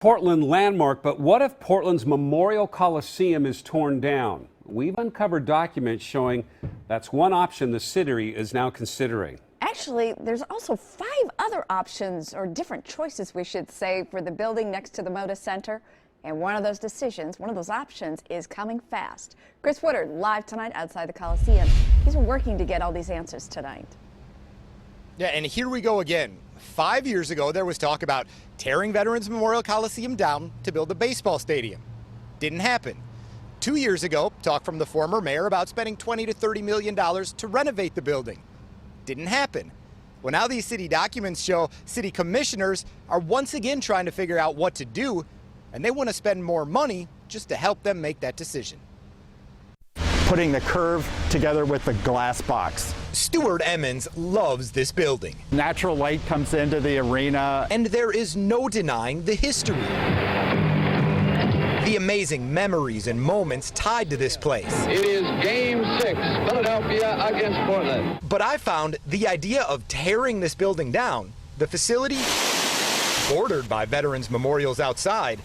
Portland landmark, but what if Portland's Memorial Coliseum is torn down? We've uncovered documents showing that's one option the city is now considering. Actually, there's also 5 other options, or different choices, we should say, for the building next to the Moda Center. And one of those decisions, one of those options, is coming fast. Chris Woodard, live tonight outside the Coliseum. He's been working to get all these answers tonight. Yeah, and here we go again. 5 years ago, there was talk about tearing Veterans Memorial Coliseum down to build a baseball stadium. Didn't happen. 2 years ago, talk from the former mayor about spending $20 to $30 million to renovate the building. Didn't happen. Well, now these city documents show city commissioners are once again trying to figure out what to do, and they want to spend more money just to help them make that decision. Putting the curve together with the glass box. Stuart Emmons loves this building. Natural light comes into the arena. And there is no denying the history. The amazing memories and moments tied to this place. It is Game 6, Philadelphia against Portland. But I found the idea of tearing this building down, the facility bordered by veterans memorials outside,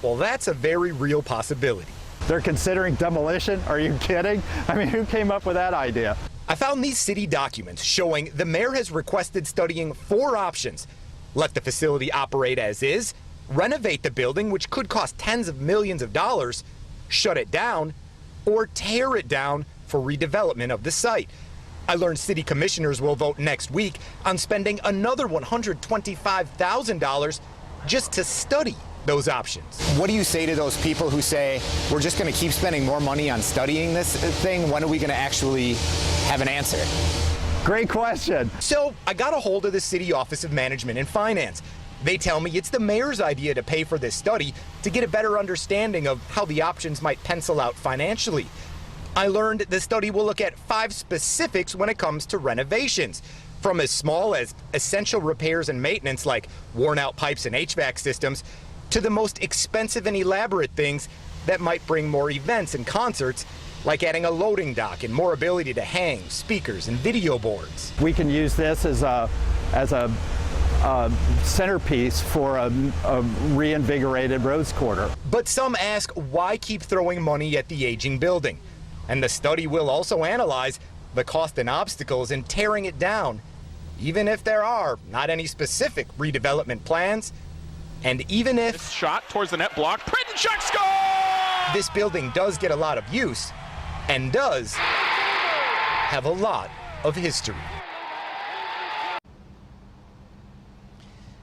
well, that's a very real possibility. They're considering demolition? Are you kidding? I mean, who came up with that idea? I found these city documents showing the mayor has requested studying 4 options. Let the facility operate as is, renovate the building, which could cost tens of millions of dollars, shut it down, or tear it down for redevelopment of the site. I learned city commissioners will vote next week on spending another $125,000 just to study those options. What do you say to those people who say, we're just going to keep spending more money on studying this thing? When are we going to actually have an answer? Great question. So I got a hold of the City Office of Management and Finance. They tell me it's the mayor's idea to pay for this study to get a better understanding of how the options might pencil out financially. I learned the study will look at 5 specifics when it comes to renovations, from as small as essential repairs and maintenance like worn out pipes and HVAC systems, to the most expensive and elaborate things that might bring more events and concerts, like adding a loading dock and more ability to hang speakers and video boards. We can use this as a centerpiece for a reinvigorated Rose Quarter. But some ask, why keep throwing money at the aging building? And the study will also analyze the cost and obstacles in tearing it down, even if there are not any specific redevelopment plans. And even if this shot towards the net block, Priddenchuk score! This building does get a lot of use and does have a lot of history.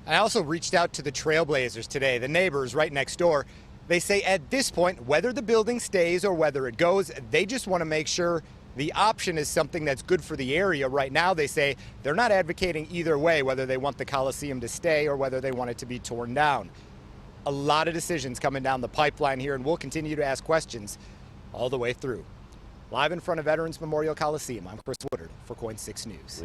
I also reached out to the Trailblazers today, the neighbors right next door. They say at this point, whether the building stays or whether it goes, they just want to make sure the option is something that's good for the area. Right now, they say they're not advocating either way, whether they want the Coliseum to stay or whether they want it to be torn down. A lot of decisions coming down the pipeline here, and we'll continue to ask questions all the way through. Live in front of Veterans Memorial Coliseum, I'm Chris Woodard for KOIN 6 News.